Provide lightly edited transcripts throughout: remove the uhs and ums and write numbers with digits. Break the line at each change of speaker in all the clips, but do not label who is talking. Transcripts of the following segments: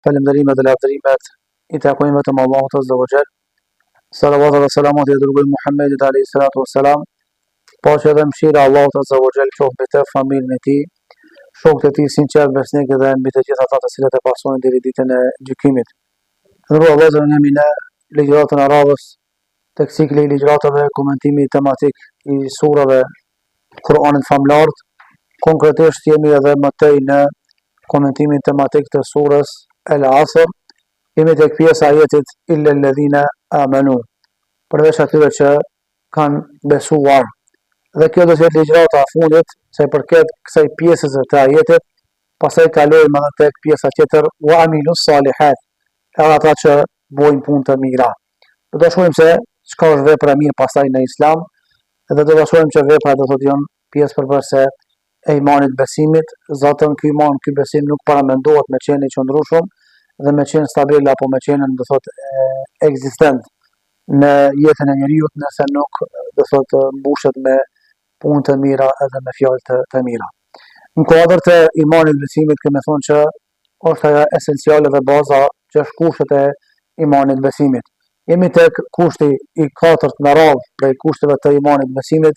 Falënderimet dhe lavdërimet I takojnë vetëm Allahut Azza wa Jall. Salavatet dhe selamat I dërgojmë Muhammedit alayhi salatu wassalam. Paqja dhe mëshira e Allahut Azza wa Jall qoftë mbi të, familjen e tij, shokët e tij sinqert besnikë dhe mbi të gjithë ata të cilët e pasojnë deri ditën e gjykimit. Ndërkohë vëllezër, jemi në ligjëratën e radhës tek cikli I ligjëratave komentimi tematik I surave Kur'anit famlar. Konkretisht jemi edhe më tej në komentimin tematik të surës El Asr. Jemi tek pjesa e ajetit illa alladhina amanu, përveç atyre që kanë besuar. Dhe kjo do të jetë ligjërata e fundit se përket kësaj pjesës të ajetit. Pastaj kalojmë edhe tek pjesa tjetër wa amilus salihat, edhe ata që bojnë punë të mira. Do të shohim se çka është vepra e mirë pastaj në Islam, dhe do të shohim që vepra do të thotë janë pjesë përbërëse e imanit besimit. Zatën ky iman, ky besim nuk paramendohet me qenë I qëndrueshëm dhe me qenë stabil apo me qenë do thotë ekzistent në jetën e njeriut nëse nuk do thotë mbushet me punë të mira edhe me fjalë të mira. Në kuadër të imanit besimit kemi thonë që është ajo esenciale dhe baza që është kushtet e imanit besimit. Jemi tek kushti I katërt në radhë prej kushteve të imanit besimit,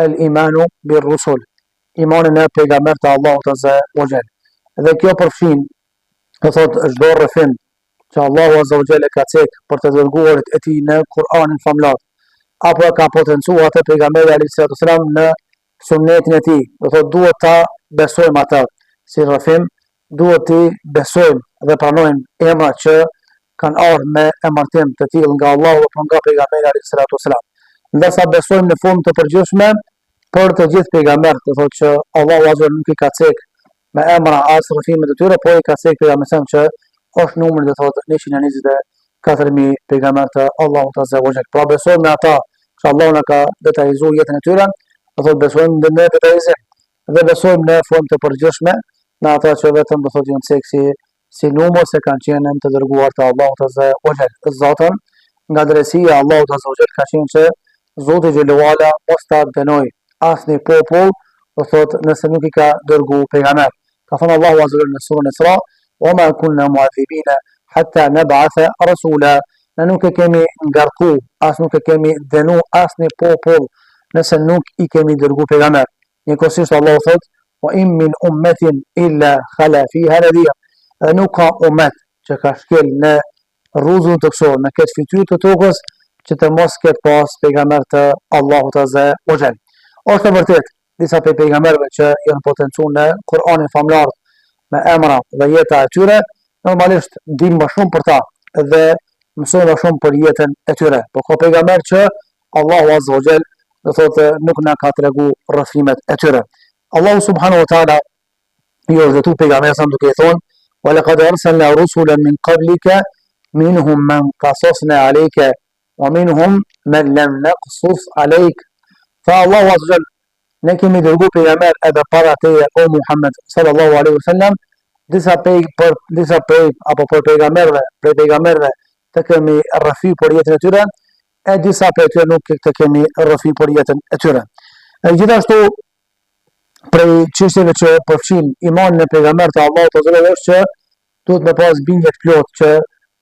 el imanu bir rusul, imanin e pejgamberët e Allahut Azza wa Jall. Dhe kjo përfshin do thotë çdo rrëfim që Allahu Azza wa Jall e ka cek për të dërguarit e tij në Kur'anin famlar, apo ka potencuar atë pejgamberi alayhis salam në sunetin e tij. Do thotë duhet ta besojmë atë si rrëfim, duhet të besojmë dhe pranojmë emrat që kanë ardhur me emërtim të tillë nga Allahu apo nga pejgamberi alayhis salam. Ndërsa besojmë në formë të përgjithshme për të gjithë pejgamberët, do thotë që Allahu Azza wa Jall nuk I ka cek me emra as rrëfimet e tyre, por I ka cek pejgamberin që është numri do thotë 124.000 pejgamberë të Allahut Azza wa Jall. Pra besojmë në ata që Allahu na ka detajzuar jetën e tyre, do thotë besojmë në detajizim dhe besojmë në formë të përgjithshme në ata që vetëm do thotë janë cek si numër se kanë qenë të dërguar të Allahut Azza wa Jall. Zatën nga drejtësia e Allahut Azza wa Jall ka qenë që Zoti Xhelalu Ala mos ta dënoj asnjë popull, do thotë nëse nuk I ka dërguar pejgamber. Ka thënë Allahu Azza wa Jalla në surën Isra: "Wa ma kunna mu'adhibina hatta nab'atha rasula." Ne nuk e kemi ngarku, as nuk e kemi dënu asnjë popull nëse nuk I kemi dërguar pejgamber. Njëkohësisht Allahu thotë: "Wa in min ummatin illa khala fiha nadhir." Dhe nuk ka ummet që ka shkel në rruzën të kësor, në këtë fytyrë të tokës, që të mos ketë pas pejgamber të Allahut Azza wa Jall. Është e vërtet disa prej pejgamberëve që janë potencuar në Kur'anin famlar me emra dhe jeta e tyre, normalisht dim më shumë për ta dhe mësojmë më shumë për jetën e tyre. Por ka pejgamber që Allahu Azza wa Jall do thotë nuk na ka treguar rrëfimet e tyre. Allahu subhanahu wa taala I urrëtu pejgamberin duke I thonë: "Wa laqad arsalna rusulan min qablika minhum man qasasna alayka wa minhum man lam naqsus alayk." Fa Allahu Azza wa Jall ne kemi dërguar pejgamber edhe para teje o Muhammed sallallahu alaihi wasallam, disa prej apo për pejgamberëve të kemi rrëfi për jetën e tyre, e disa prej tyre nuk të kemi rrëfi për jetën e tyre. Gjithashtu prej çështjeve që përfshin imanin e pejgamberët e Allahut Azza wa Jall është që duhet me pas bindje të plotë që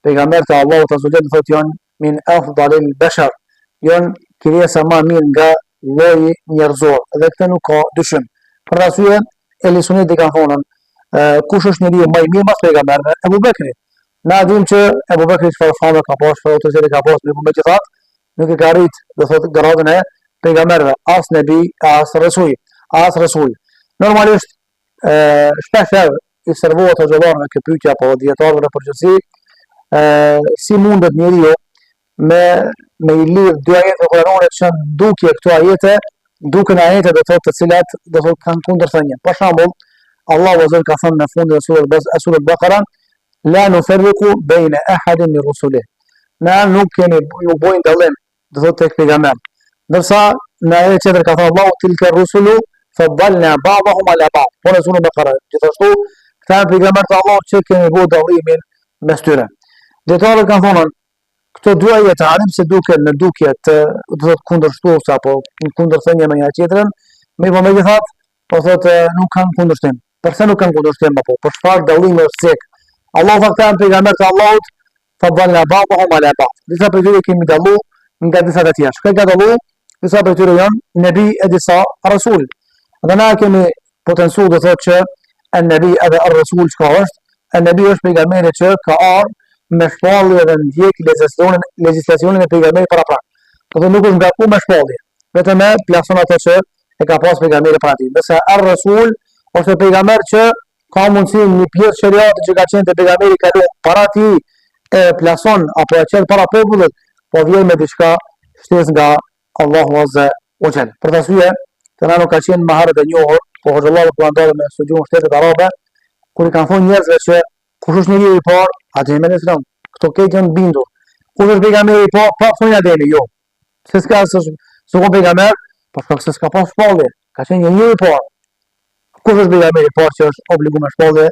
pejgamberët e Allahut Azza wa Jall thotë janë min afdalil bashar, janë krijesa më mirë nga lloji njerëzor, dhe këtë nuk ka dyshim. Për arsye Ehli Sunnet kanë thonë, kush është njeriu më I mirë pas pejgamberëve? Ebu Bekri. Na dim që Ebu Bekri çfarë fame ka pas, çfarë autoritet ka pas, por megjithatë nuk e ka arrit, do thotë gradën e pejgamberëve, as nebi, as rasul. Normalisht shpesh I servohet të xhallarëve këtë pyetje apo dietarëve në përgjithësi, si mundet njeriu me I lidh dy ajete kuranore që janë dukje këto ajete, duken ajete do thotë të cilat do thotë kanë kundërthënie. Për shembull, Allahu Azza ka thënë në fund të surës Baqara: "La nufarriqu baina ahadin min rusulih." Ne nuk bojnë dallim do thotë tek pejgamber. Ndërsa në ajetin tjetër ka thënë Allahu: "Tilka rusulu faddalna ba'dahum ala ba'd." Po në surën Baqara gjithashtu këta pejgamberët e Allahut që kemi bërë dallimin mes tyre. Dietarët kanë thonë këto dy ajete arim se duken në dukje të do thotë kundërshtuese apo kundërthënie me njëra tjetrën, mirë megjithatë po thotë nuk kanë kundërshtim. Përse nuk kanë kundërshtim apo për çfarë dallimi është cek Allahu tha këta janë pejgamberët e Allahut, faddalna ba'dahum ala ba'd. Disa prej tyre kemi dallu nga disa të tjerë. Shka ka dallu? Disa prej tyre janë nebi e disa rasul. Dhe na kemi potencu dhe thotë që an-nabi edhe ar-rasul çka është? An-nabi është pejgamberi që ka ardhur me shpallje dhe ndjek legjislacionin e pejgamberit para prak. Do nuk është ngarku me shpallje, vetëm e plason ato që e ka pas pejgamberi para tij. Ndërsa ar-rasul është pejgamber që ka mundësi një pjesë shariatit që ka qenë te pejgamberi kalu para tij e plason apo e çel para popullit, po vjen me diçka shtesë nga Allahu Azza wa Jall. Për të arsye, të na nuk ka qenë maharet e njohur, po Hoxhallahu ku ndodhet me studion shtetet arabe, kur i kanë thonë njerëzve që kush është njeriu i parë, Ademi alayhis salam, këto këtë janë bindur. Kush është pejgamberi i parë, pa thonë Ademi, jo. Se s'ka s'ka pejgamber, po shkak se s'ka pas shpallje, ka qenë njeriu i parë. Kush është pejgamberi i parë që është obliguar me shpallje?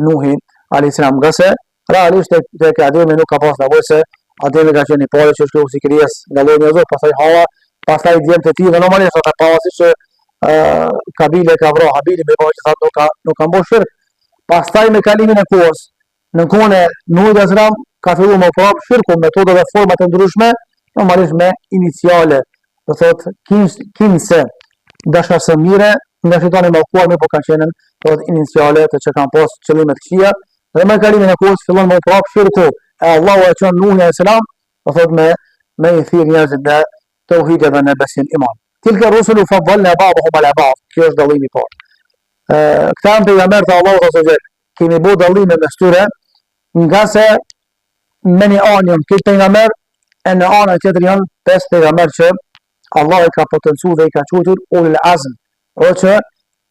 Nuhi alayhis salam, gase realisht tek Ademi nuk ka pas nevojë se Ademi ka qenë i parë që është si krijes nga lloji i Zotit, pastaj Hawa, pastaj djemtë e tij dhe normalisht ata pasi që Kabile ka vrarë Habilin me që thotë nuk ka mbosh shirk. Pastaj me kalimin e kohës, në kohën e Nuhit alayhis salam ka filluar me prap shirku, metodë dhe forma të ndryshme, normalisht me iniciale, do thotë kinse dashasë mire nga fitoni mallkuar me po kanë qenë do thotë iniciale të që kanë pas qëllime të këqija dhe me kalimin e kohës fillon me prap shirku. E Allahu e çon Nuhin alayhis salam, do thotë me i thirr njerëzit në tauhid dhe në besim iman. Tilka rusulu faddalna ba'dahum ala ba'd. Kjo është dallimi i parë. Këta janë pejgamberët e Allahut azza wa jall. Kemi bërë dallime mes tyre, nga se me një anë janë këtë pejgamber e në anën tjetër janë 5 pejgamber që Allah i ka potencuar dhe i ka quajtur ulul azm, ose që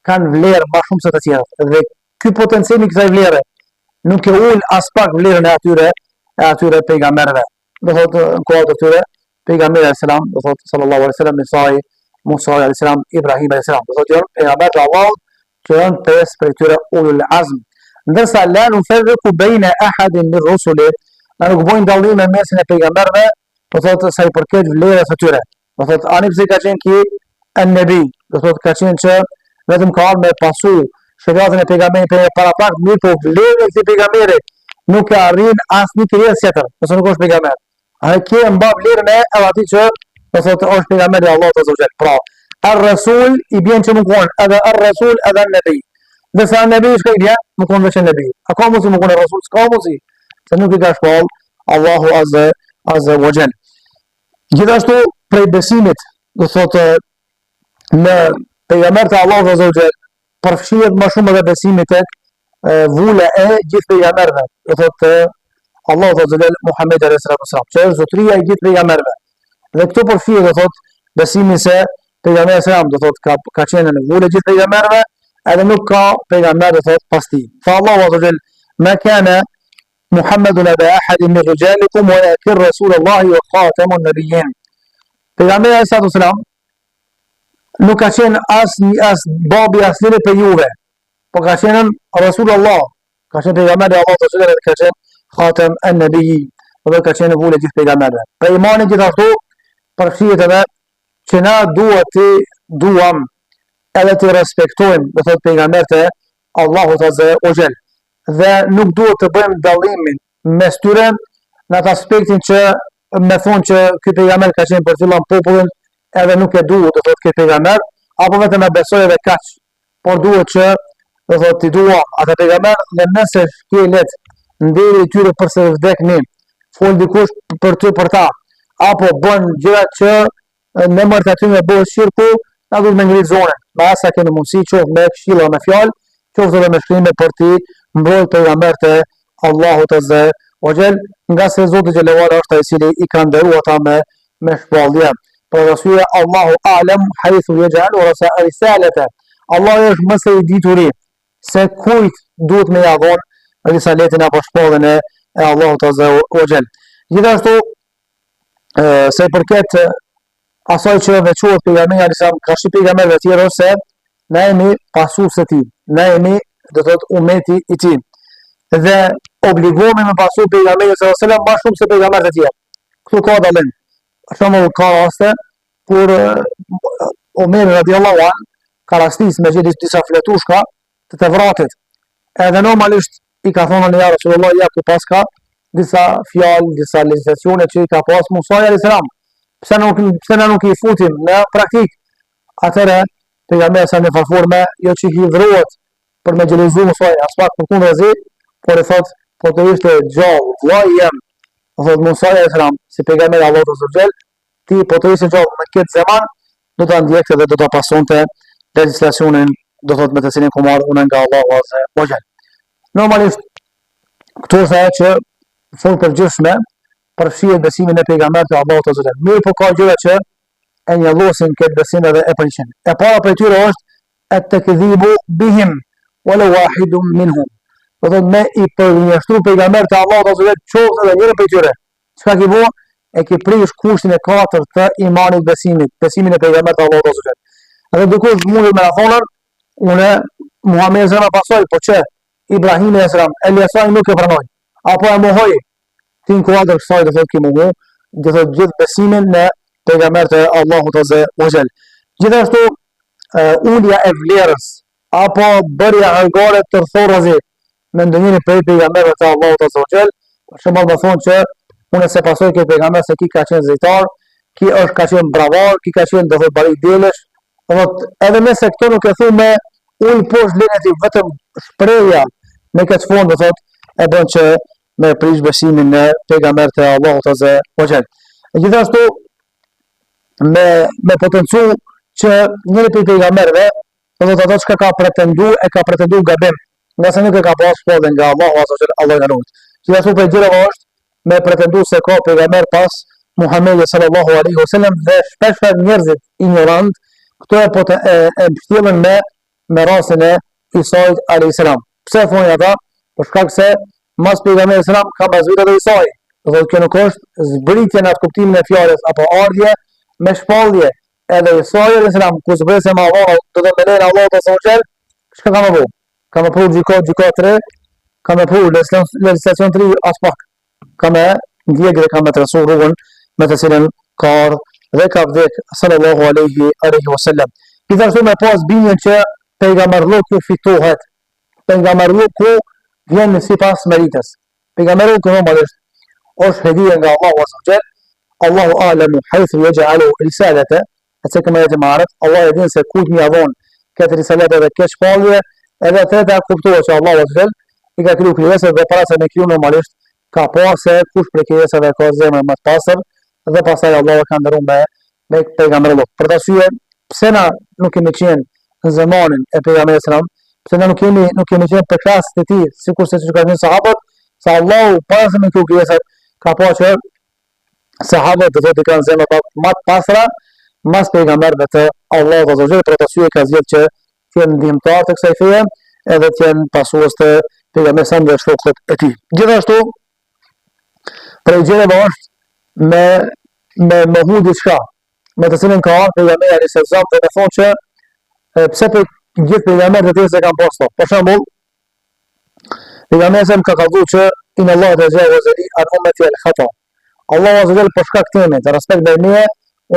kanë vlerë më shumë se të tjerët. Dhe ky potencial i kësaj vlere nuk e ul as pak vlerën e atyre pejgamberëve. Do thotë në kohë të tyre pejgamberi alayhis salam, do thotë sallallahu alaihi wasallam, Musa alayhis salam, Ibrahim alayhis salam, do thotë janë pejgamberët e Allahut që janë 5 prej tyre ulul azm. Ndërsa la nufarriqu baina ahadin min rusuli, na nuk bojnë dallime mesin e pejgamberëve, do thotë sa i përket vlerës së tyre. Do thotë ani pse ka qenë ki an-nabi, do thotë ka qenë që vetëm ka ardhur me pasu shariatin e pejgamberit para pak, mirë po vlerën e këtij pejgamberi nuk e arrin asnjë krijesë tjetër, nëse nuk është pejgamber. A e ke mba vlerën e atij që do thotë është pejgamberi i Allahut azza wa jall. Pra, ar-rasul i bën që më kon, edhe ar-rasul edhe an-nabi. Nëse an-nabi është ai, më kon veç an-nabi. A ka mundsi më kon ar-rasul? S'ka mundsi. Se nuk i ka shpall Allahu azza wa jall. Gjithashtu prej besimit, do thotë në pejgamberët e Allahut azza wa jall, përfshihet më shumë edhe besimi tek vula e gjithë pejgamberëve. Do thotë Allahu azza wa jall Muhammed alayhis salam, që është zotëria e gjithë pejgamberëve. Dhe këto përfshihet do thotë besimi se pejgamberi alayhis salam do thotë ka qenë në vulë gjithë pejgamberëve, edhe nuk ka pejgamber do thotë pas tij. Fa Allahu azza wa jall ma kana Muhammedun aba ahadin min rijalikum walakin rasulullahi wa khatamun nabiyyin. Pejgamberi alayhis salam nuk ka qenë as babi as njëri për juve, po ka qenë Rasulullah, ka qenë pejgamberi i Allahut azza wa jall, ka qenë khatam an-nabiyyin, dhe ka qenë vulë gjithë pejgamberëve. Për imanin gjithashtu përfshihet edhe që na duam edhe të respektojmë, do thotë pejgamberët e Allahut azza wa jall. Dhe nuk duhet të bëjmë dallimin mes tyre në atë aspektin që me thonë që ky pejgamber ka qenë për fillan popullin edhe nuk e duhet të thotë ky pejgamber, apo vetëm e besoj edhe kaq. Por duhet që do thotë ti dua atë pejgamber dhe nëse shkelet nderi i tyre përse vdekni, fol dikush për ty për ta, apo bën gjëra që në emër të tyre bëhet shirku, na duhet me ngrit zonën. Me asa kemi mundësi qoftë me këshilla me fjalë, qoftë edhe me shkrime për ti mbrojt pejgamberët e Allahut azza wa jall, nga se Zoti xhelalu ala është ai i cili i ka nderuar ata me shpallje. Për arsye Allahu a'lam haythu yaj'alu risalata. Allah është më së i dituri se kujt duhet me ia dhënë risaletin apo shpalljen e Allahut azza wa jall. Gjithashtu se i përket asaj që veçohet pejgamberi alayhis salam ka shi pejgamberëve të tjerë ose na jemi pasues të tij, na jemi do thotë ummeti i tij. Dhe obligohemi me pasu pejgamberin sallallahu alajhi wasallam më shumë se pejgamberët e tjerë. Këtu ka dallim. Për shembull ka raste kur Omer radiallahu anhu ka rastis me gjithë disa fletushka të Tevratit. Edhe normalisht i ka thonë ja Rasulullah, ja ku pas ka disa fjalë, disa legislacione që i ka pas Musa alayhis salam. Pse na nuk i futim në praktik? Atëre pejgamberi sa në forme jo që i dhrohet për me xhelozu Musa, as pak përkundrazi, por i thot, po të ishte gjallë, vllai jam, thot Musa alayhis salam, si pejgamberi Allahu subhanahu, ti po të ishte gjallë në këtë zaman, do ta ndjekte dhe do ta pasonte legislacionin, do thot me të cilin ku marr unë nga Allahu azza wa jall. Normalisht këto është ajo që fol përgjithshme përfshihet besimin e pejgamberit të Allahut azza wa jall. Mirë, po ka gjëra që e njollosin këtë besim edhe e përgjithshëm. E para prej tyre është at-takdhibu bihim wala wahidun minhum. Do të me i përgjinjështru pejgamberit të Allahut azza wa jall qoftë edhe njëri prej tyre. Çka ki bua? E ki prish kushtin e katërt të imanit besimin e pejgamberit të Allahut azza wa jall. Edhe dikush mundet me na thonë, unë Muhamedi zëra pasoj, po që Ibrahim alayhis salam, Eliasaj nuk e pranoj. Apo e mohoj. Ti në kuadër kësaj do thotë ki mohu, do thotë gjithë besimin në pejgamberin e Allahut azza wa jall. Gjithashtu ulja e vlerës apo bërja angare të thorrazi me ndonjërin prej pejgamberëve të Allahut azza wa jall, për shembull do thonë që unë se pasoj këtë pejgamber se ki ka qenë zejtar, ki është ka qenë bravar, ki ka qenë do thotë barik delesh, do thotë edhe nëse këto nuk e thu me uj poshtë lenet i vetëm shprehja me këtë fond do thotë e bën që me prish besimin në pejgamberin e Allahut azza wa jall. Gjithashtu me potencu që njëri prej pejgamberëve, do thotë ato që ka pretenduar gabim, nga se nuk e ka pasur shpallën nga Allahu azza wa jall, Allahu na ruaj. Gjithashtu për gjëra është me pretendu se ka pejgamber pas Muhamedi sallallahu alaihi wasallam dhe shpesh njerëzit ignorant këto e mbështjellën me rastin e Isait alayhis salam. Pse thonë ata? Për shkak se mas pejgamberit salam ka bazvitat e Isai. Do thotë kjo nuk është zbritje në atë kuptimin e fjalës apo ardhje me shpallje. Edhe Isai alayhis salam ku zbresë me Allah, do të mëlen Allah azza wa jall, çka ka më bëu? Ka më pru gjiko 3, ka më pru legislacion 3 as pak. Ka më ndjek dhe ka më trasu rrugën me të cilën ka ardhur dhe ka vdek sallallahu alaihi wasallam. Gjithashtu me pas binjen që pejgamberlloku fitohet. Pejgamberlloku vjen sipas meritës. Pejgamberlloku normalisht është hedhje nga Allahu azza wa jall. Allahu a'lamu haythu yaj'alu risalata. Atë që më marrët, Allah e din se kujt më avon këtë risalate dhe këtë shpallje, edhe atë kuptohet që Allahu azza wa jall i ka kriju krijesat dhe para se me kriju normalisht ka parë se kush prej krijesave ka zemrën më të pastër dhe pastaj Allahu ka ndëruar me pejgamberin. Për të arsye, pse na nuk kemi qenë në zamanin e pejgamberit sallam, pse na nuk kemi qenë për klasën e tij, sikurse që kanë qenë sahabët, se Allahu para se me kriju krijesat ka parë që sahabët do të kanë zemra më të pastra mas pejgamberëve të Allahut azza wa jall. Për të arsye ka zgjedhur që të jenë ndihmtar të kësaj feje edhe të jenë pasues të pejgamberit dhe shokët e tij. Gjithashtu për gjëra është me mohu diçka me të cilën ka ardhur pejgamberi alayhis salam dhe me thonë që pse për gjithë pejgamberët e tjerë se kanë pasur. Për shembull, pejgamberi sa ka thënë që inna Allah tajawaza li an ummati al-khata. Allahu azza wa jall për shkak të temës, respekt ndaj meje,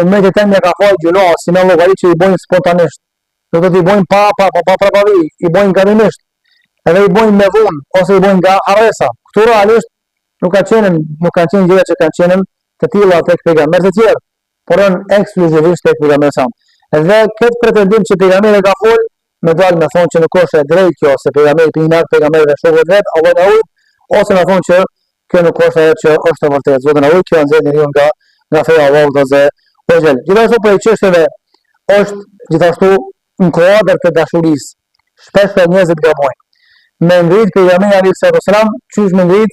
ummetet e mia ka fal gjuna, si me llogari që i bojnë spontanisht. Do të i bojnë pa prapavi, i bojnë gabimisht. Edhe i bojnë me dhunë ose i bojnë nga harresa. Këtu realisht nuk kanë qenë gjëra që kanë qenë të tilla tek pejgamberët e tjerë, por janë ekskluzivisht tek pejgamberi sa. Edhe këtë pretendim që pejgamberi ka fol, me dalë me thonë që nuk është e drejtë kjo, se pejgamberi pinak pejgamberët e shokëve vet, Allah na ujë, ose me thonë që kjo nuk është ajo që është e vërtetë. Zoti na ujë, kjo nxjerr njeriu nga feja e Allahut azza wa jall. Gjithashtu për çështjeve është gjithashtu në kuadër të dashurisë. Shpesh njerëzit gabojnë. Me ngrit pejgamberi alayhis salam, çish me ngrit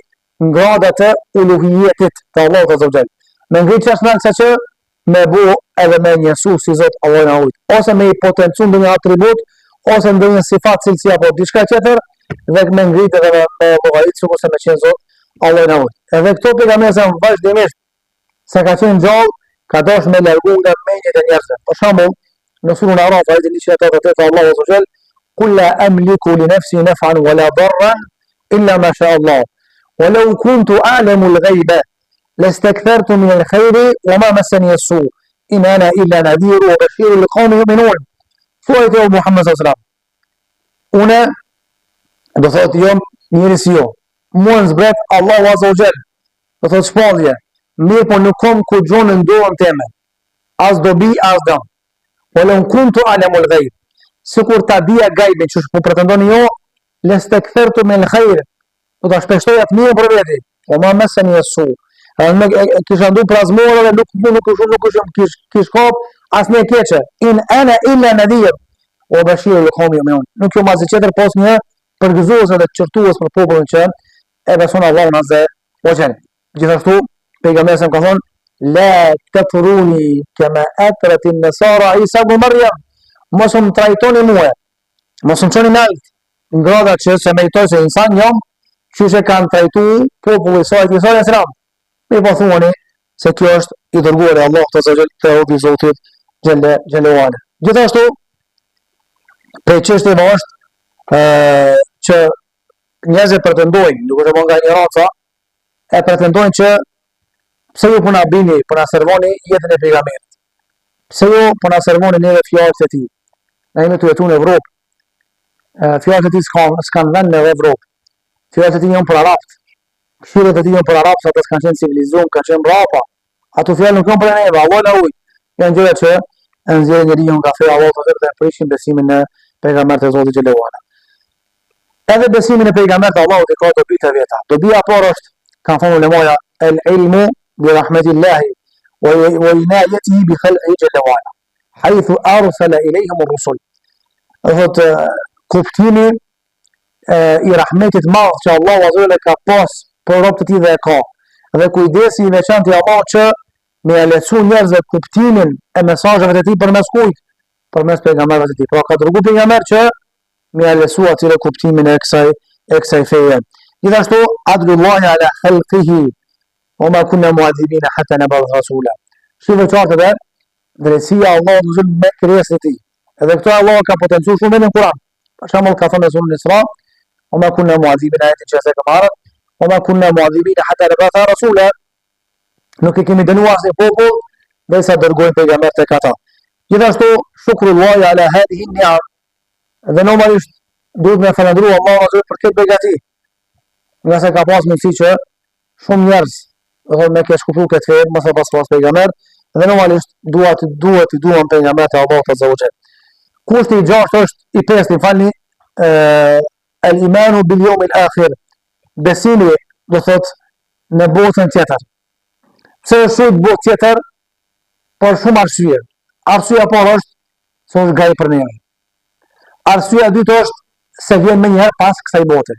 gradat e uluhiyetit të Allahut azza wa jall. Me ngrit çashnan se që me bu edhe me njësu si Zot Allahu na ujt, ose me i potencu ndonjë atribut, ose ndonjë sifat cilësi apo diçka tjetër, dhe me ngrit edhe me llogarit sikurse me qenë Zot Allahu na ujt. Edhe këto pejgamberi sa vazhdimisht sa ka qenë gjallë, ka dashur me largu nga mendjet e njerëzve. Për shembull, në surën Araf ayat 188 Allahu azza wa jall, "Qul la amliku li nafsi naf'an wa la darran illa ma sha Allah, wa law kuntu a'lamu al-ghayba لاستكثرت من الخير وما مسني السوء إن أنا إلا نذير وبشير لقوم يؤمنون." Thuajte o Muhammed sallallahu alaihi wasallam, unë do thotë jam njëri si jo. Mua në zbret Allahu Azza wa Jall, do thotë shpallje, mirë po nuk kom ku gjonë në dorën teme, as dobi, as dëm. Wala in kuntu a'lamul ghaib. Sikur ta dija gajbin që po pretendoni jo, lastakthartu min al-khair. Do ta shpeshtoja të mirë për veti. O ma meseni yesu. Kisha ndu plazmore dhe nuk kish kop asnjë keqe. In ana illa nadhir. O bashir al-qawmi yu'minun. Nuk jo mazi tjetër pos një përgëzues dhe çortues për popullin që e beson Allahun Azza wa Jall. Gjithashtu pejgamberi ka thonë la tafuruni kama atrat an-nasara Isa ibn Maryam. Mos më trajtoni mua. Mos më çoni nalt. Ngroda që se meritoj se insan jam, që kanë trajtu populli i saj Isa alayhis salam. Mi po thuani se kjo është i dërguar e Allahut Azza wa Jall, te udhëti i Zotit xhelalu. Gjithashtu për çështja është që njerëzit pretendojnë, nuk është nga një raca, e pretendojnë që pse ju po na bini, po na servoni jetën e pejgamberit. Pse ju po na servoni neve fjalët e tij. Na jemi të jetu në Evropë. Fjalët e tij s'kan vend në Evropë. Fjalët e tij janë për arabët. Këshillat e tij janë për arabët, ata s'kan qenë civilizuar, kanë qenë mbrapa. Ato fjalë nuk janë për neve, Allah na ujë. Janë gjëra që nxjerrin njeriu nga feja e Allahut dhe prishin besimin në pejgamberin e Zotit xhelalu ala. Edhe besimin e pejgamberit të Allahut ka dobi të veta. Dobia e parë është, kanë thënë ulemoja, el ilmu bi rahmetillahi wa inayatihi bi khalqihi xhelalu ala. Haythu arsala ilayhim ar-rusul. Thotë kuptimi i rahmetit madh që Allahu Azza wa Jalla ka pas për robët e tij dhe e ka. Dhe kujdesi i veçantë i Allahut që me e lecu njerëzve kuptimin e mesazheve të tij përmes kujt? Përmes pejgamberit të tij. Pra ka dërguar pejgamber që me e lecu atyre kuptimin e kësaj feje. Gjithashtu adlullahi ala khalqihi wa ma kunna mu'adhibina hatta nab'atha rasula. Shifë qartë dhe drejtësia e Allahut Azza wa Jalla me krijesën e tij. Edhe këto Allah ka potencuar shumë në Kur'an. Për shembull ka thënë në surën Isra, "O ma kunna mu'adhibina ayatin që se ka marrë, o ma kunna mu'adhibina hatta nab'atha rasula." Nuk i kemi dënuar asnjë popull derisa dërgojmë pejgamber tek ata. Gjithashtu shukrullahi ala hadhihi ni'am. Dhe normalisht duhet me falendruar Allahun Azza për këtë begati. Nga se ka pas mundësi që shumë njerëz me kesh kuptuar këtë fe, mos e pas pejgamber, dhe normalisht duhet i duam pejgambert e Allahut Azza wa Jall. Kushti i 6 është i 5, falni, al-imanu bil yawm al-akhir. Besimi, do thot, në botën tjetër. Pse është botë tjetër? Por shumë arsye. Arsyeja e parë është se është gaj për ne. Arsyeja e dytë është se vjen më njëherë pas kësaj bote.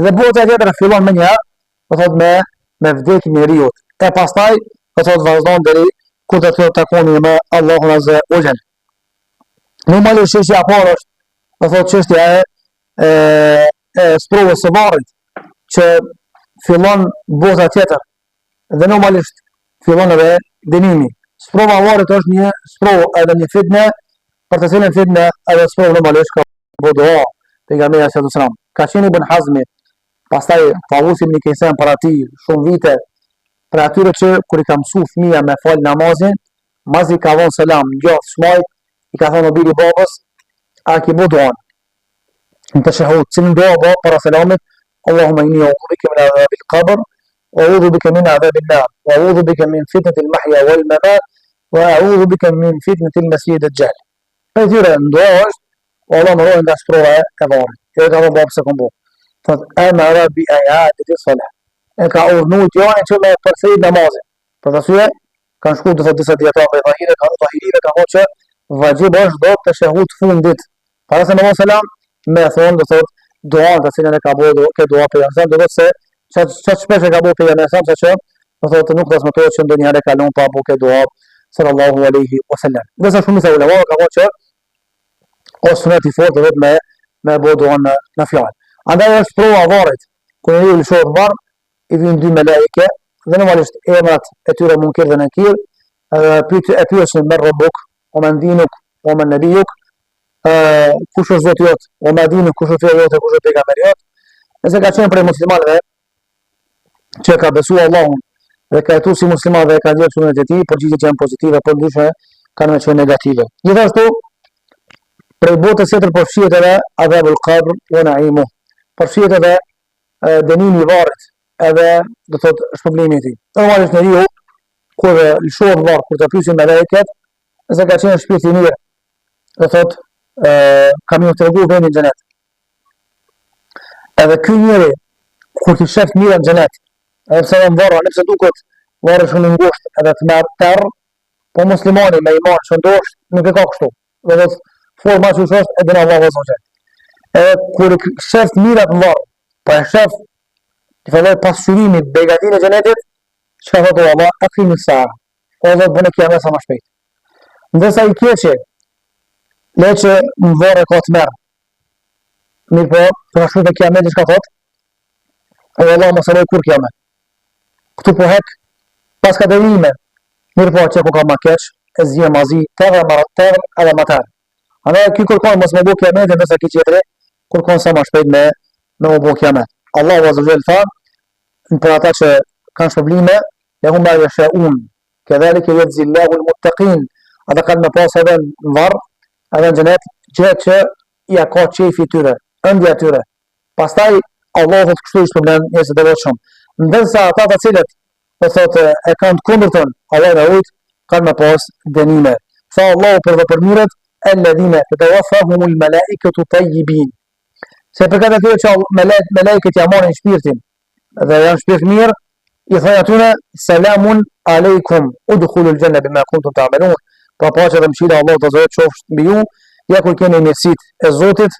Dhe bota tjetër fillon më njëherë, do thot me vdekjen e njeriu. E pastaj do thot vazhdon deri kur të takoni me Allahun Azza wa Jall. Normalisht çështja e parë është, do thot çështja e sprovës së varrit që fillon bota tjetër. Dhe normalisht fillon edhe dënimi. Sprova e varrit është një sprovë edhe një fitnë, për të cilën fitnë edhe sprovë normalisht ka bodoa pejgamberi sallallahu alajhi wasallam. Ka qenë Ibn Hazmi, pastaj Tawusi ibn Kaysan para ti shumë vite, për atyre që kur i ka mësu fëmia me fal namazin, mazi ka dhënë selam, gjatë shmajt, i ka thonë biri babës, a ki bo doan. Në të shahut, cilën doa ba para selamit, Allahumma inni a'udhu bika min adhabil qabr, wa a'udhu bika min adhabil nar, wa a'udhu bika min fitnatil mahya wal mamat, wa a'udhu bika min fitnatil masih dajjal. Për tyre ndoa është, Allah më rojë nga sprova e varrit. Kjo e ka dhënë babës e kombo. Thot, ama rabbi i'adati salah. E ka urdhnuar janë që me përsërit namazin. Për të arsye, kanë shkuar do thotë disa dietarë të Tahirëve ka thonë që vajib është do të shahut fundit. Para se namaz selam me thonë do thotë dua të cilën e ka bërë këtë dua për jashtë, do të thotë se çfarë shpesh e ka bërë për jashtë, se do thotë nuk transmetohet që ndonjëherë ka lënë pa bërë këtë dua sallallahu alaihi wasallam. Nëse shumë se ulema ka thonë që ose sunet i fortë do të me bërë dua në fjalë. Andaj është prova e varrit. Kur njeriu lëshohet varr, i vijnë dy meleke dhe normalisht emrat e tyre Munkir dhe Nakir, pyesin me Rabbuk, o me ndinuk, o me nabijuk, kush është Zoti jot, o me dinuk, kush është feja jote, kush është pejgamberi jot. Nëse ka qenë prej muslimanëve që ka besuar Allahun dhe ka jetuar si musliman dhe ka dhënë sunet e tij, përgjigjet janë pozitive, por ndryshe kanë më qenë negative. Gjithashtu prej botës tjetër përfshihet edhe adhabul qabr wa na'imuh. Përfshihet edhe dënimi I varrit, edhe do thot shpërblimi I tij. Normalisht njeriu kur lëshohet varr, kur të pyesin melekët, nëse ka qenë shpirt I mirë, do thot kam ju tregu vendin në xhenet. Edhe ky njeri kur ti shef mirë në xhenet, edhe pse në varr, nëse duket varri shumë I ngushtë, edhe të merr terr, po muslimani me iman shëndosh nuk e ka kështu. Do thot forma që është e din Allahu azza wa jall. Edhe kur shef mirat në varr, po e shef të filloj pasqyrimit begatinë e xhenetit, çka thotë Allah, aqimi sa. O dhe bënë kiamet sa më shpejt. Ndërsa I keqe, le që në varr e ka të merr. Mirë po, për shkak të kiametit çka thotë? O Allah mos e lej kur kiamet. Këtu po hek pas kaderime. Mirë po, që ku ka më keq, e zje mazi, tërë edhe më tërë. Andaj ky kërkon mos më bëu kiametin, ndërsa ky tjetri kërkon sa më shpejt me më bëu kiamet. Allahu azza wa jalla tha, për ata që kanë shpërblime, lahum ma yasha'un. Kadhalika yajzi Allahu al-muttaqin. Ata kanë më pas edhe në varr, edhe në xhenet, gjë që ja ka qefi tyre, ëndja tyre. Pastaj Allahu thotë kështu është problem njerëz të devotshëm. Ndërsa ata të cilët do thotë e kanë të kundërtën, Allah na rujt, kanë më pas dënime. Tha Allahu për vepërmirët, alladhina tatawaffahumul malaikatu tayyibin. Se për këtë atyre që melekët ja marrin shpirtin dhe janë shpirt mirë, I thënë atyre selamun aleikum udkhulul janna bima kuntum ta'malun. Pa paqja dhe mëshira e Allahut të zotë qofsht mbi ju, ja kur keni mirësitë e Zotit,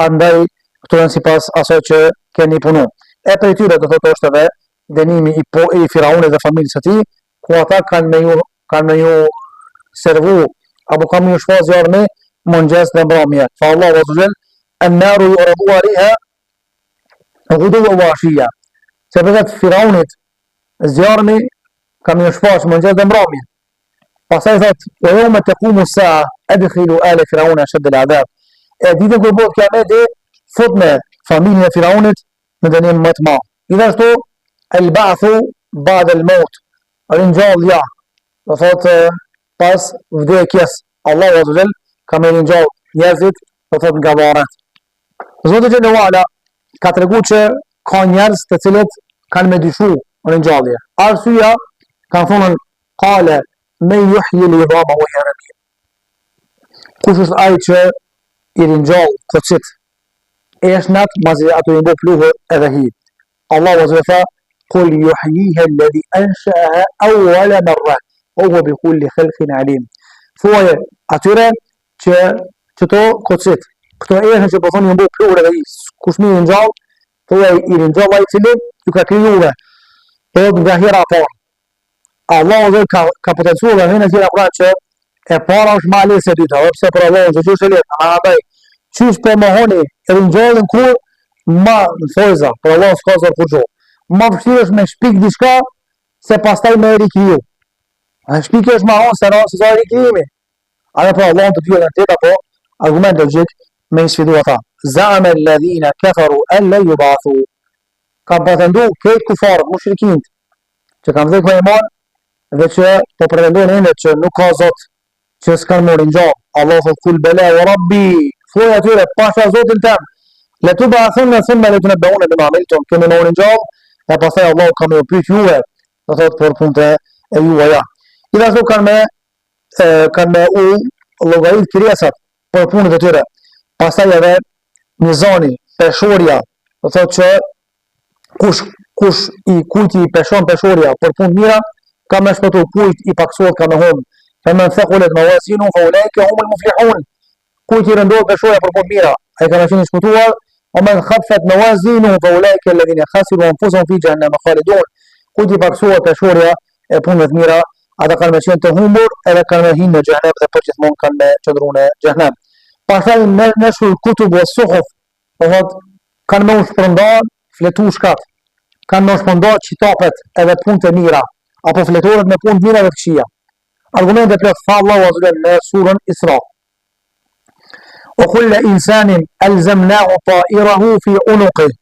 andaj këto janë sipas asaj që keni punu. E për tyre do thotë është edhe dënimi I Firaunit dhe familjes së tij, ku ata kanë me ju servu apo kanë me ju shfaq zjarr me mëngjes dhe mbrëmje. Fa Allahu azza wa jall an-naru yuradu 'alayha ghuduwan wa 'ashiyya. Se për këtë Firaunit zjarmi kam ju shfaq mëngjes dhe mbrëmje. Pastaj thot wa yawma taqumu as-sa'a adkhilu ala fir'auna ashadda al-'adab. E ditën kur bëhet kiameti, fut me familjen e Firaunit në dënim më të madh. Gjithashtu al-ba'thu ba'da al-maut. Ringjallja. Do thot pas vdekjes. Allahu azza wa jall ka më ringjall njerëzit, do thot nga varret. Zoti xhelalu ala ka treguar që ka njerëz të cilët kanë me dyshu ringjallje. Arsyeja kanë thonë qala men yuhyi al-idama wa hiya ramim. Kush është ai që I ringjall kocit? Eshnat mazi ato I bë pluhë edhe hi. Allahu azza wa jalla qul yuhyiha alladhi ansha'aha awwala marra wa huwa bi kulli khalqin alim. Thuaje atyre që to kocit, këto eshe që po thonë I bë pluhë edhe hi, kush mi ringjall? Thuaj I ringjall ai I cili ju ka krijuar. Po nga hera parë. Allahu dhe ka potencuar dhe në tjera pra që e para është ma lesë e dyta, pse për Allah që që është e letë, andaj, qysh për më honi e ringjallin kur, ma në thojza, për Allah s'ka zërë kur gjohë. Ma vështirë është me shpik diçka, se pastaj me rikriju. A shpik është ma honë, se në se sa rikrijimi. A dhe për Allah të tjera në tjeta, po, argument logjik me I sfidu ata. Za'ame alladhina kafaru alla yubathu. Ka pretendu këtë kufarët, mushrikint, që kanë vdekë me iman, dhe që po pretendojnë ende që nuk ka Zot që s'kanë më ringjall. Allah thot kul bela wa rabbi, thuaj atyre pasha Zotin tem, le tu ba'athunna thumma le tunabbauna bima amiltum, keni më ringjall, e pastaj Allah ka më pyet juve, do thot për punët e juaja. Gjithashtu kanë me u llogarit krijesat për punët e tyre. Pastaj edhe mizani, peshorja, do thot që kujt I peshon peshorja për punë mira, ka me shpëtu, kujt I paksohet ka me humbë. فمن ثقلت موازينه فأولئك هم المفلحون. Kujt I rëndohet peshorja për punë mira, ai ka qenë I shpëtuar. ومن خفت موازينه فأولئك الذين خسروا أنفسهم في جهنم خالدون. Kujt I paksohet peshorja e punëve të mira, ata kanë qenë të humbur, edhe kanë hinë në xhenem dhe përgjithmonë kanë me qëndruar në xhenem. Pastaj nashul kutub wa suhuf, do thot kanë më shpërndan fletushkat, kanë më shpërndan qitapet edhe punët e mira, apo fletoret me punë të mira dhe të këqija. Argumente plot tha Allahu azza wa jalla në surën Isra. Wa kullu insanin alzamnahu ta'irahu fi unuqihi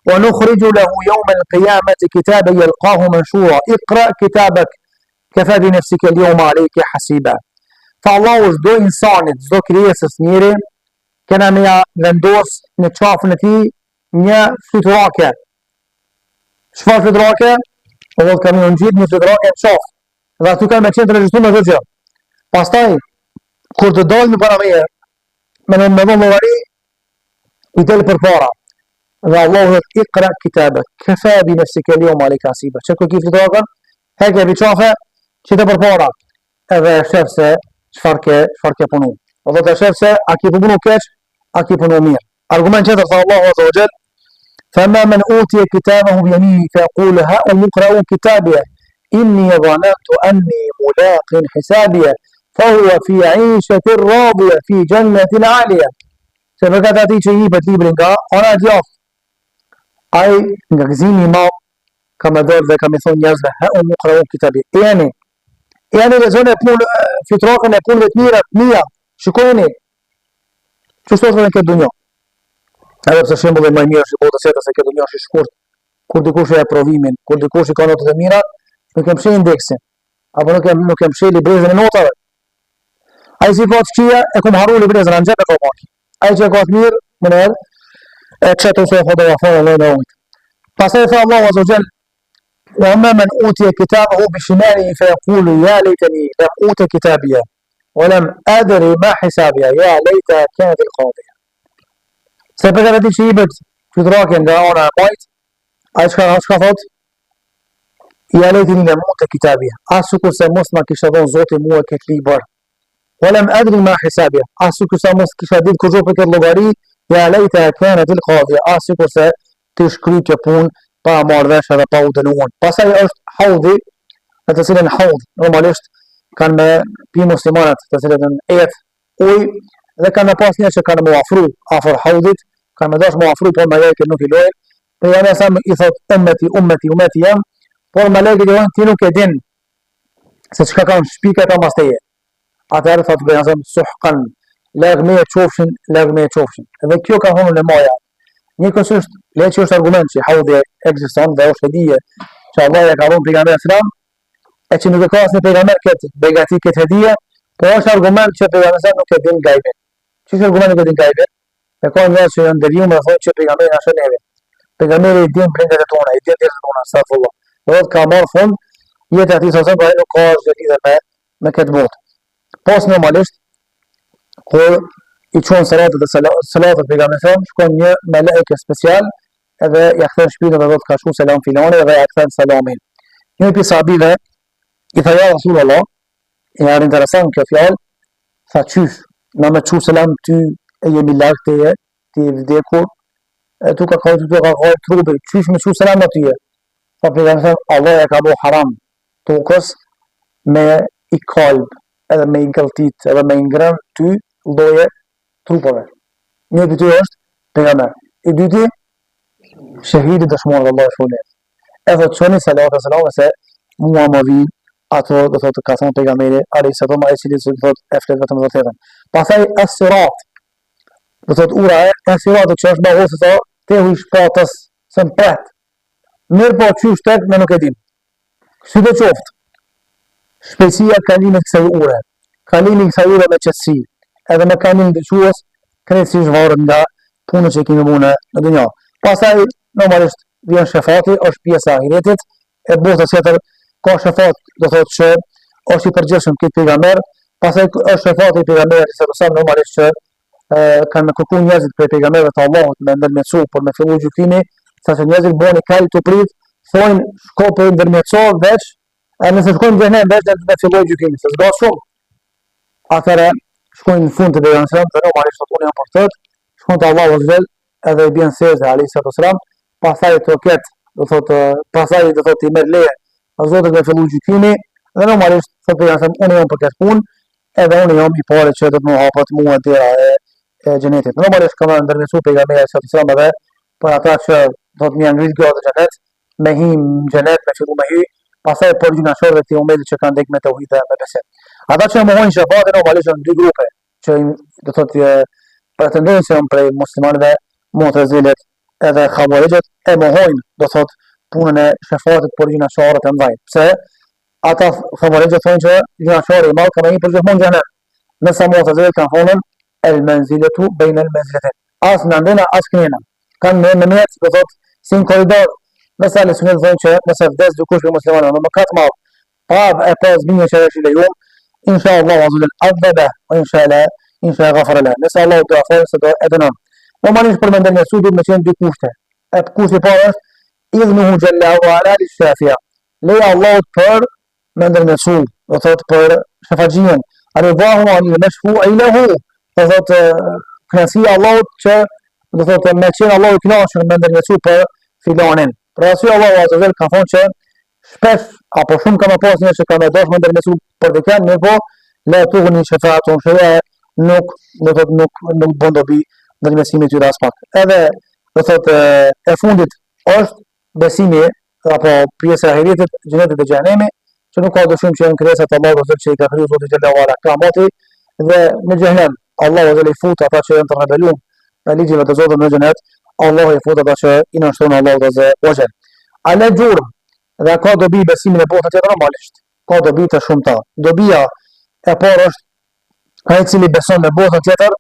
wa nukhriju lahu yawma al-qiyamati kitaban yalqahu manshura. Iqra kitabak kafa bi nafsika al-yawma 'alayka hasiba. Fa Allahu çdo insanit, çdo krijesës njëri, kena me ja vendos në qafën e tij një fluturake, Çfarë flitrake? O do të kemi në gjitë një flitrake në qafë. Dhe aty kanë me qenë të regjistruar me çdo gjë. Pastaj kur të dalë në para meje, me dhënë llogari, i del përpara. Dhe Allahu thotë ikra kitabak, kafa bi nafsika al-yawma alayka hasiba. Çka ki flitraken? Heke bi qafe që të përpara. Edhe shef se çfarë ke punu. O do të shef se a ki punu keq, a ki punu mirë. Argument tjetër tha Allahu azza wa jall: فما من أوتي كتابه بيمينه فيقول هاؤم اقرءوا كتابيه إني ظننت أني ملاق حسابيه فهو في عيشة راضية في جنة عالية. Se përkat ati që i jipet librin nga ona e djathtë, ai nga gëzimi i madh ka më dhënë dhe ka më thonë njerëzve ha'um iqra'u kitabi. Jeni lexoni punë fitrakën e punëve të mira, shikojeni. Çfarë thotë në këtë dunjë? Edhe pse shembulli më i mirë është bota tjetër se kjo dunjë është i shkurt. Kur dikush e provimin, kur dikush i ka notat e mira, nuk e mshej indeksin. Apo nuk e mshej librezën e notave. Ai si ka të këqija e kum harru librezën në xhep e ka marrë. Ai që ka të mirë, më në e çeto se hoda ja fara Allahu na ujt. Pastaj tha Allahu azza wa jall: "Wa amma man utiya kitabahu bi shimalihi fa yaqulu ya laytani lam uta kitabiya wa lam adri ma hisabiya ya layta kanat al-qadiya." Se përkat ati që i bet fitrakën nga ona e majt, ai çka thot? Ja laytani lam uta kitabiya. Asu kurse mos ma kisha dhënë Zoti mua këtë libër. ولم أدري ما حسابي أسو كسا مس كسا ديد كجو بكت لغاري يا ليتها كانت القاضية أسو كسا تشكريت يبون با ماردش هذا با ودنون pastaj është haudhi në të cilën haudh normalisht kanë me pi muslimanat të cilët në ujë dhe kanë pas njerëz që kanë më afru afër haudhit kanë më dash më afru por melekët nuk i lojnë për janë sa i thot ummeti jam por melekët i thonë ti nuk e din se çka kanë shpikat e masteje. Atëherë thotë bëjazëm suhkan, lagme e qofshin. Edhe kjo ka thonë në maja. Një kësisht, le që është argument që haudhi ekziston dhe është hedije që Allah e ka thonë pejgamberit selam, e që nuk e ka asnjë pejgamber këtë begati këtë hedije, po është argument që pejgamberi nuk e din gajbin. Ç'është argumenti nuk e din gajbin? E ka njerëz që janë devijum dhe thonë që pejgamberi na shën neve. Pejgamberi i din brendat e tona, i din ditët tona, astagfirullah. Do të ka marrë fund jeta e tij sa nuk ka asgjë lidhje me këtë botë. Pas normalisht, kur i qonë salatet pejgamberit, shkon një meleke special edhe ja kthen shpirtin dhe do të ka shku selam filani dhe ja kthen selamin. Një prej sahabive i tha ja Rasulullah, e janë interesant kjo fjalë, tha qysh, na me çu selam ty e jemi larg teje, ti je vdekur, e tu ka kohë trupi, qysh me çu selam atyje? Tha pejgamberi, Allah e ka bëu haram tokës me i kalb edhe me i ngëlltit, edhe me i ngrën ty lloje trupave. Një për ty është pejgamber. I dyti, shahidi dëshmor dhe Allah e shpolet. E thot qëni salat e salam se mua më vi ato do thot ka thonë pejgamberi alayhi salam ai cili do thot e flet vetëm dhe thënë. Pastaj as-sirat. Do thot ura e sirat që është bëu se te u shpatës së pret. Mirë po qysh tek me nuk e dim. Si do qoftë. Shpejtësia kalimit kësaj ure, kalimi kësaj ure me qetësi, edhe me kalim dëgjues, krejtësisht varet nga punët që kemi bënë në dunjë. Pastaj normalisht vjen shefati, është pjesa e ahiretit, e bota tjetër ka shefat, do thotë që është i përgjithshëm këtë pejgamber, pastaj është shefati i pejgamberit sallallahu alajhi normalisht që kanë kërkuar njerëzit për pejgamberët e Allahut me ndërmjetësu por me fillu gjykimi, saqë njerëzit bëhen kal të prit, thonë shko për ndërmjetësor veç e nëse shkojnë në xhenem veç dhe filloj gjykimin, se s'ka shumë. Atëherë shkojnë në fund të pejgamberit dhe normalisht thotë unë jam për tët, shkojnë te Allahu azhjal edhe i bën sejdë alayhi salam, pastaj do thotë i merr leje Zotit dhe fillu gjykimi dhe normalisht thotë pejgamberi unë jam për këtë punë, edhe unë jam i pari që do të më hapat mua dera e xhenetit. Normalisht kanë ndërmjetësuar pejgamberi sallallahu alajhi wasallam edhe për ata që do të më ngrit gjatë xhenet, me him xhenet, me fillu me hy, pastaj për gjinashorëve të ummetit që kanë ndek me tauhid dhe me besim. Ata që mohojnë shafatin normalisht janë dy grupe, që do thotë pretendojnë se janë prej muslimanëve, Mu'tazilet edhe Khawarijët e mohojnë, do thotë punën e shafatit për gjinashorët e mëdhenj. Pse? Ata Khawarijët thonë që gjinashori i madh ka më për gjithmonë xhenet. Nëse Mu'tazilet kanë thonë el manzilatu bayna al manzilatayn. As në ndena as kënena. Kanë me do thotë si një korridor Nëse ahli sunnet thonë që nëse vdes dikush për muslimanë në mëkat të madh, pa e pas binje që është i lejuar, inshallah azza wajal adhaba wa insha ghafara la. Nëse Allah do afër se do e dënon. Normalisht për mendjen e sudut me qenë dy kushte. Kushti i parë është idhnuhu jalla wa ala lish-shafi'a. Leja Allahut për mendjen e sud, do thotë për shafaxhin. Aridahu anil mashfu'i lahu. Do thotë kënaqësia e Allahut që do thotë me qenë Allahu i kënaqur me mendjen e sud për filanin. Pra arsye Allahu azza wajal ka thonë që shpesh apo shumë ka më pas njerëz që kanë dashur mendjen e sud për dikën, në po la tughni shafa'atun shay'a nuk do thotë nuk bën dobi ndër besimin e tyre as pak. Edhe do thotë e fundit është besimi apo pjesa e ahiretit, xhenetit dhe xhenemi, që nuk ka dyshim që janë krijesat e Allahut që i ka krijuar Zoti xhallahu ala kamati dhe në xhenem Allahu azza i fut ata që janë të rebelum me ligjeve të Zotit në xhenet, Allahu i fut ata që i nënshtrohen Allahut azza wa jall. Ale gjurm dhe ka dobi besimin e botës tjetër normalisht. Ka dobi të shumta. Dobia e parë është ai i cili beson në botën tjetër,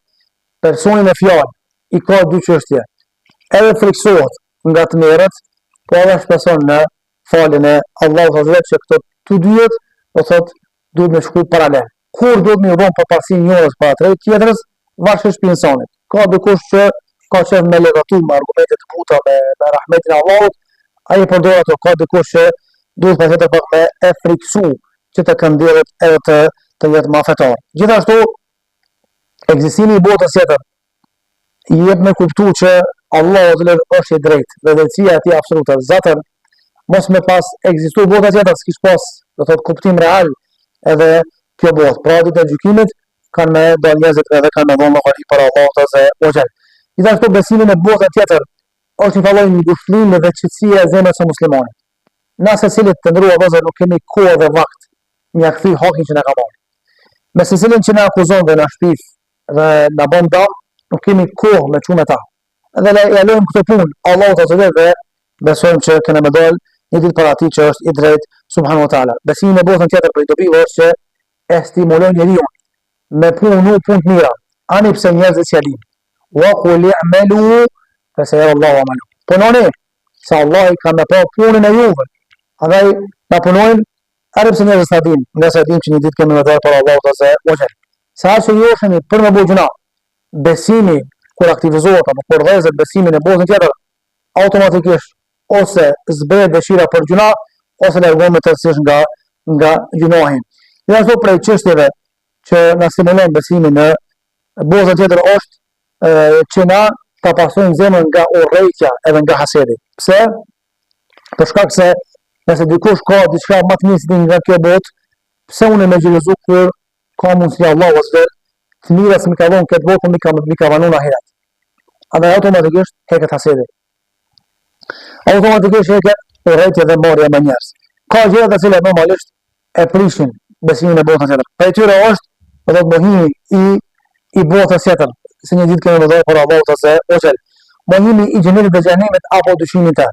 personin e fjalë i ka dy çështje. Edhe friksohet nga të merret, po edhe shpeson në faljen e Allahut azza që këto të dyjet, do thotë duhet me shku paralel. Kur duhet me dhon përparësi njërës para tjetrës, varësisht për insanit. Ka dikush që ka qenë me legatu me argumente të buta me rahmetin e Allahut, ai përdor ato. Ka dikush që duhet pastaj pak me e friksu që të këndjellet edhe të jetë më afetar. Gjithashtu ekzistimi i botës tjetër i jep me kuptu që Allahu është i drejtë dhe drejtësia e tij absolute. Zatën mos me pas ekzistuar bota tjetër, s'kish pas, do thotë kuptim real edhe kjo botë. Pra ditë e gjykimit kanë me dalë njerëzit edhe kanë me dhonë llogari para Allahut azza wa jall. Gjithashtu besimi në botën tjetër është një falloj ngushëllim dhe qetësia e zemrës së muslimanit. Na secilit të ndrua vëllezër nuk kemi kohë dhe vakt mja kthi hakin që na ka marrë. Me secilin që na akuzon dhe na shpif dhe na bën dëm, nuk kemi kohë me çumë ta. Edhe ja lëm këtë punë Allahut azza wa jall dhe besojmë që kena me dalë një ditë para atij që është i drejtë subhanahu wa taala. Besimi në botën tjetër për dobive është që e stimulon njeriu me punë të mira. Ani pse njerëzit janë wa qul i'malu fa sayara Allahu amalu. Punoni se Allah i ka me pa punën e juve. Andaj na punojmë edhe pse njerëzit sa din, nëse dim që një ditë kemi me dalë para Allahut azza wa jall. Sa që joshemi për me bëj gjuna, besimi kur aktivizohet apo kur rrezet besimin e botën tjetër, automatikisht ose zbret dëshira për gjuna, ose largohet tërësisht nga gjunohi. Gjithashtu prej çështjeve që na stimulon besimin në botën tjetër është që na ta pasojmë zemrën nga urrejtja edhe nga hasedi. Pse? Për shkak se nëse dikush ka diçka më të mirë nga kjo botë, pse unë më xhelozu kur ka mundësi Allahu azza të mira se më ka dhënë këtë botë, më ka vënë në ahiret. Andaj automatikisht heket hasedi. Automatikisht heket urrejtja dhe marrja me njerëz. Ka gjëra të cilat normalisht e prishin besimin e botës tjetër. Për tyre është do të mohimi i botës tjetër, se një ditë kemi më dhënë për Allahut azza wa jall. Mohimi i xhenetit dhe xhenemit apo dyshimin të.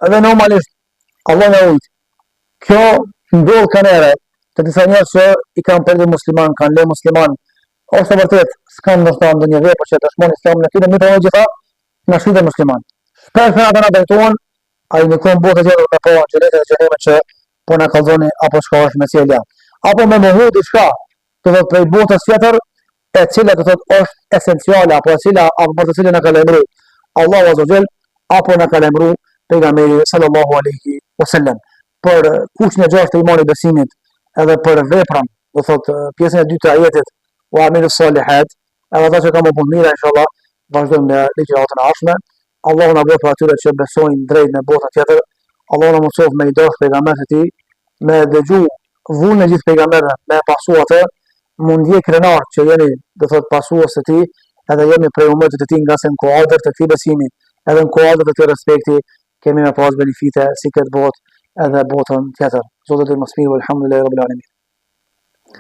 Edhe normalisht Allah na ujt. Kjo ndodh kanere të disa njerëz që i kanë përdi musliman, kanë le musliman. Ose vërtet s'kan ndërtuar ndonjë vepër që dëshmon Islamin e tyre, mirë gjitha na shiten musliman. Shpesh ata na drejtohen, ai në kohën botë tjetër me po xhenetin e xhenemit që po na kallzoni apo shkohesh me ciela. Apo me mohu diçka, do të thotë prej botës tjetër, e cila do të thotë është esenciale apo e cila apo për të cilën na ka lajmëruar Allahu azza wa jall apo na ka lajmëruar pejgamberi sallallahu alaihi wasallam. Për kushin e gjashtë të imanit besimit edhe për veprën, do thotë pjesën e dytë të ajetit wa amilu salihat, edhe ata që kanë punë mira inshallah vazhdojmë në ligjëratën e ardhshme. Allahu na bëj për atyre që besojnë drejt në botën tjetër. Allahu na mëson me i dashur pejgamberit e tij, me dëgju vullën e gjithë pejgamberëve, me pasu atë, mundje krenar që jeni do thotë pasues të tij, edhe jemi prej umatit të tij nga se në kuadër të këtij besimi, edhe në kuadër të këtij respekti kemi me pas benefite si këtë botë edhe botën tjetër. Zoti i mëshirë, alhamdulillah rabbil alamin.